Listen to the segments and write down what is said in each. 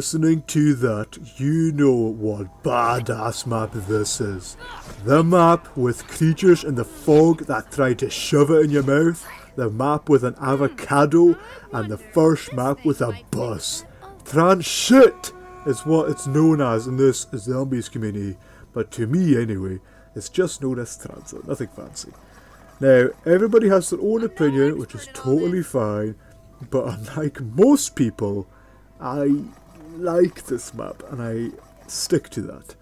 listening to that, you know what badass map this is. The map with creatures in the fog that try to shove it in your mouth, the map with an avocado, and the first map with a bus. Trans shit is what it's known as in this zombies community, but to me anyway, it's just known as transit, nothing fancy. Now, everybody has their own opinion, which is totally fine, but unlike most people, I like this map, and I stick to that.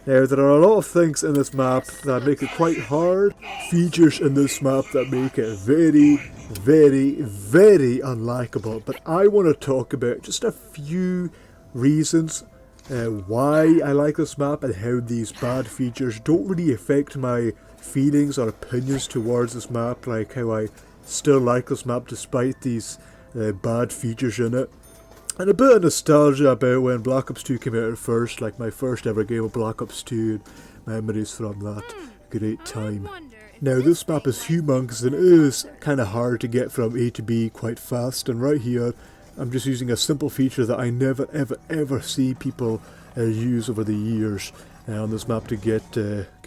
Now, there are a lot of things in this map that make it quite hard, features in this map that make it very, very, very unlikable, but I want to talk about just a few reasons why I like this map and how these bad features don't really affect my feelings or opinions towards this map, like how I still like this map despite these bad features in it. And a bit of nostalgia about when Black Ops 2 came out at first, like my first ever game of Black Ops 2, memories from that great time. Now this map is humongous and it is kind of hard to get from A to B quite fast, and right here I'm just using a simple feature that I never ever see people use over the years on this map to get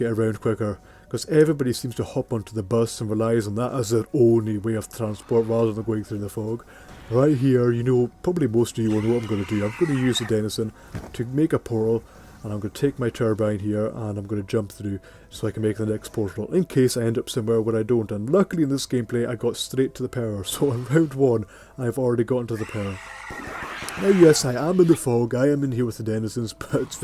around quicker, because everybody seems to hop onto the bus and relies on that as their only way of transport rather than going through the fog. Right here, you know, probably most of you will know what I'm going to do. I'm going to use the denizen to make a portal, and I'm going to take my turbine here and I'm going to jump through so I can make the next portal in case I end up somewhere where I don't. And luckily in this gameplay I got straight to the power, so in round 1 I've already gotten to the power. Now yes, I am in the fog, I am in here with the denizens, but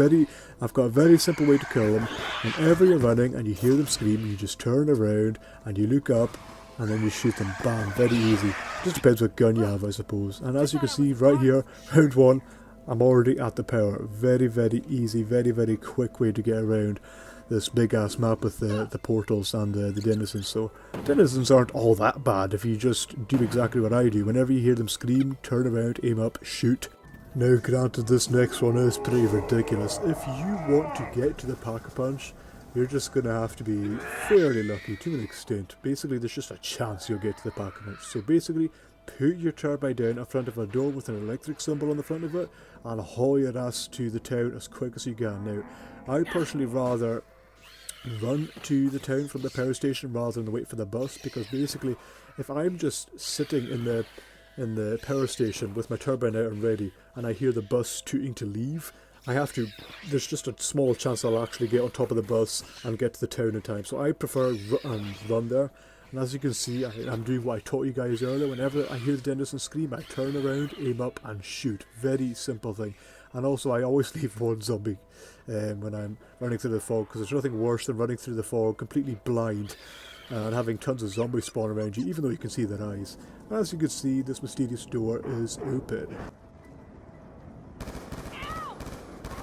I've got a very simple way to kill them. Whenever you're running and you hear them scream, you just turn around and you look up and then you shoot them. Bam, very easy. Just depends what gun you have, I suppose. And as you can see right here, round 1, I'm already at the power. Very, very easy, very, very quick way to get around this big ass map with the portals and the denizens. So denizens aren't all that bad if you just do exactly what I do. Whenever you hear them scream, turn around, aim up, shoot. Now granted, this next one is pretty ridiculous. If you want to get to the Pack-a-Punch, you're just going to have to be fairly lucky to an extent. Basically, there's just a chance you'll get to the Pack-a-Punch. So basically, put your turbine down in front of a door with an electric symbol on the front of it and haul your ass to the town as quick as you can. Now, I personally rather run to the town from the power station rather than wait for the bus, because basically, if I'm just sitting in the power station with my turbine out and ready and I hear the bus tooting to leave, there's just a small chance I'll actually get on top of the bus and get to the town in time. So I prefer run there. And as you can see, I'm doing what I taught you guys earlier. Whenever I hear the denizen scream, I turn around, aim up and shoot. Very simple thing. And also I always leave one zombie when I'm running through the fog, because there's nothing worse than running through the fog completely blind and having tons of zombies spawn around you, even though you can see their eyes. As you can see, this mysterious door is open.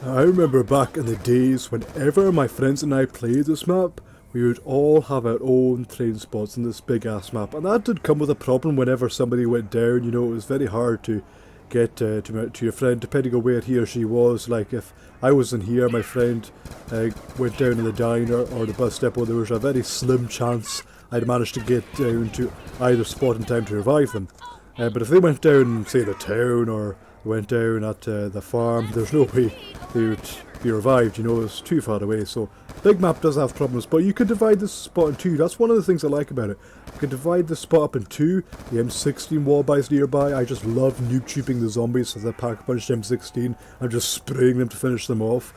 I remember back in the days, whenever my friends and I played this map, we would all have our own train spots in this big ass map, and that did come with a problem whenever somebody went down. You know, it was very hard to get to your friend, depending on where he or she was. Like if I was in here, my friend went down in the diner or the bus depot, there was a very slim chance I'd manage to get down to either spot in time to revive them. But if they went down, say, the town, or went down at the farm, there's no way they would be revived, you know, it's too far away. So big map does have problems, but you can divide this spot in two. That's one of the things I like about it. You can divide this spot up in two. The M16 wall buys nearby. I just love noob tubing the zombies as I Pack-a-Punch M16 and just spraying them to finish them off.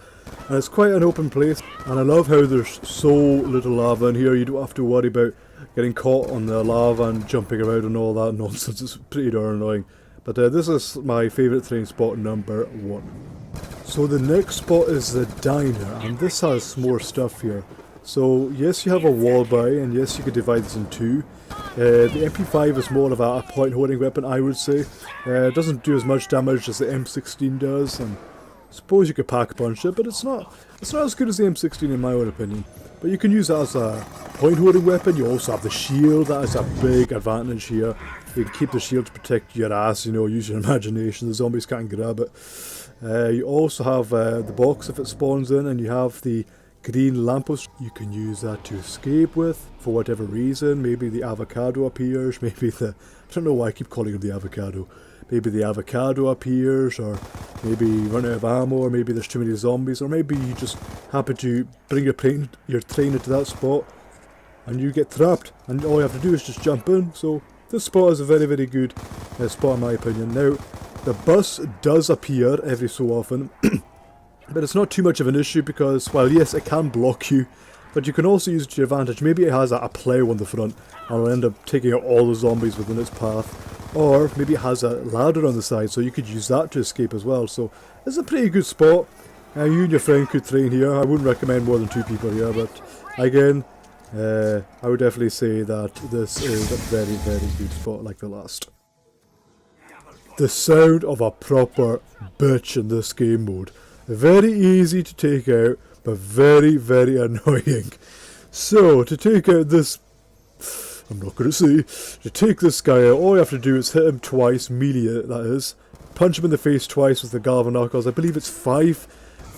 And it's quite an open place, and I love how there's so little lava in here. You don't have to worry about getting caught on the lava and jumping around and all that nonsense. It's pretty darn annoying. But this is my favourite train spot number 1. So the next spot is the diner, and this has more stuff here. So yes, you have a wall buy, and yes, you could divide this in two. The MP5 is more of a point holding weapon, I would say. It doesn't do as much damage as the M16 does, and I suppose you could Pack-a-Punch it, but it's not as good as the M16 in my own opinion. But you can use that as a point holding weapon. You also have the shield, that is a big advantage here. You can keep the shield to protect your ass, you know, use your imagination, the zombies can't grab it. You also have the box if it spawns in, and you have the green lamppost. You can use that to escape with, for whatever reason. Maybe the avocado appears, maybe I don't know why I keep calling him the avocado. maybe the avocado appears, or maybe you run out of ammo, or maybe there's too many zombies, or maybe you just happen to bring your train into that spot and you get trapped, and all you have to do is just jump in. So this spot is a very, very good spot in my opinion. Now, the bus does appear every so often, but it's not too much of an issue because, well, yes, it can block you, but you can also use it to your advantage. Maybe it has a plough on the front and will end up taking out all the zombies within its path. Or maybe it has a ladder on the side, so you could use that to escape as well. So it's a pretty good spot. You and your friend could train here. I wouldn't recommend more than 2 people here, but again, I would definitely say that this is a very, very good spot like the last. The sound of a proper bitch in this game mode. Very easy to take out, but very, very annoying. So, to take out this... I'm not going to say. To take this guy out, all you have to do is hit him twice, melee that is. Punch him in the face twice with the Galvan knuckles. I believe it's five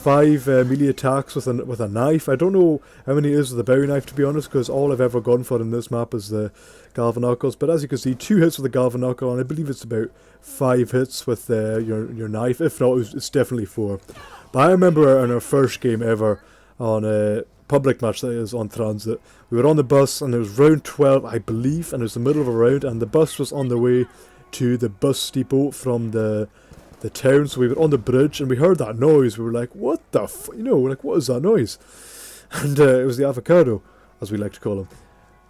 melee attacks with a knife. I don't know how many it is with the Bowie knife, to be honest, because all I've ever gone for in this map is the Galvan knuckles. But as you can see, 2 hits with the Galvan knuckle, and I believe it's about 5 hits with your knife. If not, it's definitely 4. But I remember in our first game ever on a public match, that is, on Transit, we were on the bus, and it was round 12, I believe, and it was the middle of a round, and the bus was on the way to the bus depot from the town. So we were on the bridge and we heard that noise. We were like, what the like, what is that noise? And it was the avocado, as we like to call him.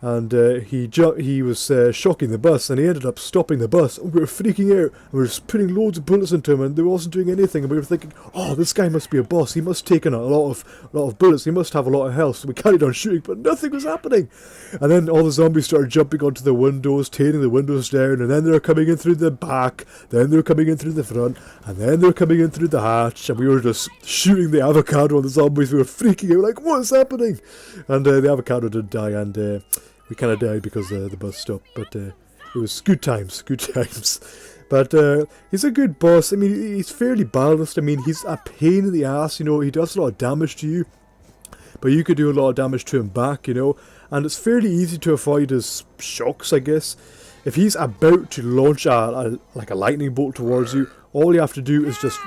And he was shocking the bus, and he ended up stopping the bus, and we were freaking out, and we were just putting loads of bullets into him, and they wasn't doing anything, and we were thinking, oh, this guy must be a boss, he must take in a lot of bullets, he must have a lot of health. So we carried on shooting, but nothing was happening. And then all the zombies started jumping onto the windows, tearing the windows down, and then they were coming in through the back, then they were coming in through the front, and then they were coming in through the hatch, and we were just shooting the avocado on the zombies. We were freaking out, like, what is happening? And the avocado did die, and we kind of died because the bus stopped, but it was good times. But he's a good boss. I mean, he's fairly balanced. I mean, he's a pain in the ass, he does a lot of damage to you, but you could do a lot of damage to him back, and it's fairly easy to avoid his shocks, I guess. If he's about to launch like a lightning bolt towards you, all you have to do is just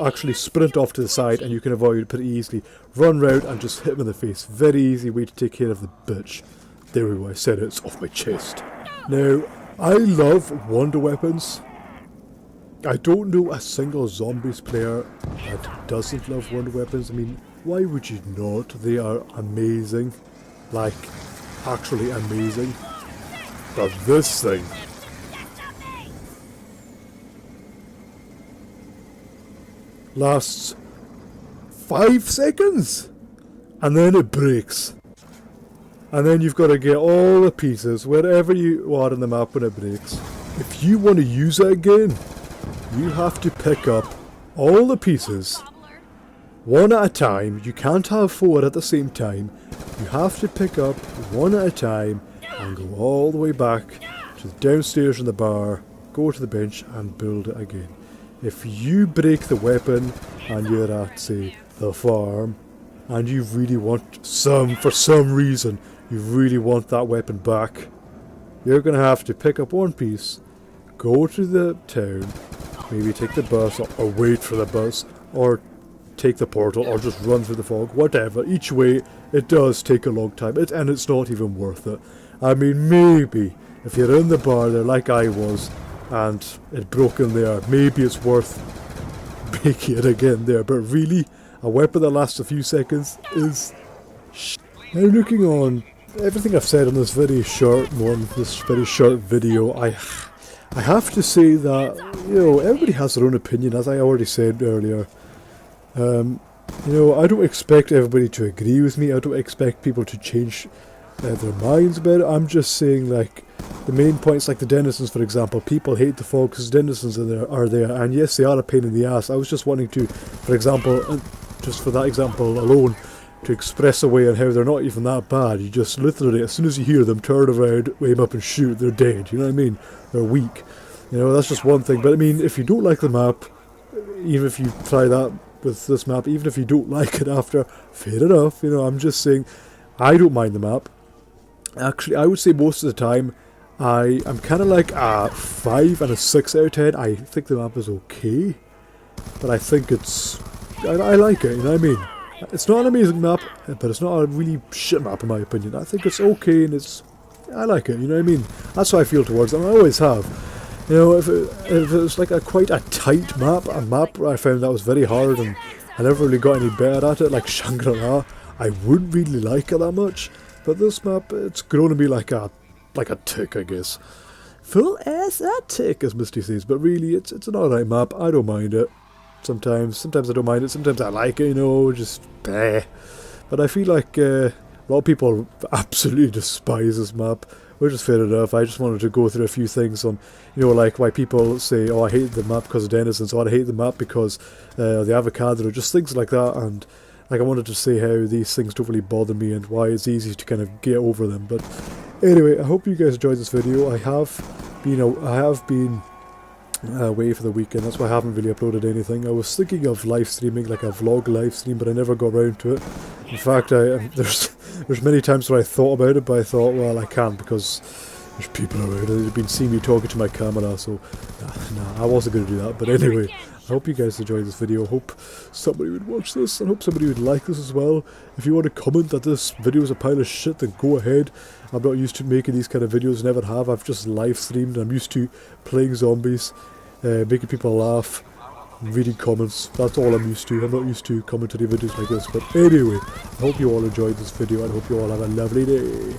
actually sprint off to the side, and you can avoid it pretty easily. Run round and just hit him in the face. Very easy way to take care of the bitch. There we go, I said it, it's off my chest. Now, I love wonder weapons. I don't know a single zombies player that doesn't love wonder weapons. I mean, why would you not? They are amazing. Like, actually amazing. But this thing... lasts 5 seconds! And then it breaks. And then you've got to get all the pieces wherever you are on the map when it breaks. If you want to use it again, you have to pick up all the pieces one at a time. You can't have 4 at the same time. You have to pick up one at a time and go all the way back to the downstairs in the bar, go to the bench and build it again. If you break the weapon and you're at, say, the farm, and you really want for some reason, you really want that weapon back, you're going to have to pick up one piece, go to the town, maybe take the bus, or wait for the bus, or take the portal, or just run through the fog, whatever. Each way, it does take a long time, and it's not even worth it. I mean, maybe, if you're in the bar there like I was, and it broke in there, maybe it's worth making it again there, but really, a weapon that lasts a few seconds is Now, looking on everything I've said on this very short video, I have to say that, everybody has their own opinion, as I already said earlier. I don't expect everybody to agree with me. I don't expect people to change their minds about it. I'm just saying, like, the main points, like the denizens, for example. People hate the fog because denizens are there, and yes, they are a pain in the ass. I was just wanting to, for example, just for that example alone, to express away on how they're not even that bad. You just literally, as soon as you hear them, turn around, aim up and shoot, they're dead, you know what I mean? They're weak. That's just one thing. But I mean, if you don't like the map, even if you try that with this map, even if you don't like it after, fair enough, I'm just saying, I don't mind the map. Actually, I would say most of the time, I'm kind of like a 5 and a 6 out of 10. I think the map is okay, but I think it's... I like it, you know what I mean? It's not an amazing map, but it's not a really shit map in my opinion. I think it's okay and it's... I like it, you know what I mean? That's how I feel towards them. I always have. You know, if it was like quite a tight map, a map where I found that was very hard and I never really got any better at it, like Shangri-La, I wouldn't really like it that much. But this map, it's grown to be like a tick, I guess. Full ass a tick, as Misty says, but really, it's an alright map. I don't mind it. Sometimes I don't mind it, sometimes I like it, you know, just bleh. But I feel like a lot of people absolutely despise this map, which is fair enough. I just wanted to go through a few things on, you know, like why people say, oh, I hate the map because of denizens, or I hate the map because the avocado, or just things like that, and like I wanted to say how these things don't really bother me and why it's easy to kind of get over them. But anyway, I hope you guys enjoyed this video. I have been away for the weekend, that's why I haven't really uploaded anything. I was thinking of live streaming, like a vlog live stream, but I never got around to it. In fact, there's many times where I thought about it, but I thought, well, I can't because there's people around. They've been seeing me talking to my camera, so nah, I wasn't going to do that. But anyway, I hope you guys enjoyed this video. I hope somebody would watch this, and hope somebody would like this as well. If you want to comment that this video is a pile of shit, then go ahead. I'm not used to making these kind of videos, never have. I've just live streamed. I'm used to playing zombies, making people laugh, reading comments. That's all I'm used to. I'm not used to commentary videos like this. But anyway, I hope you all enjoyed this video and I hope you all have a lovely day.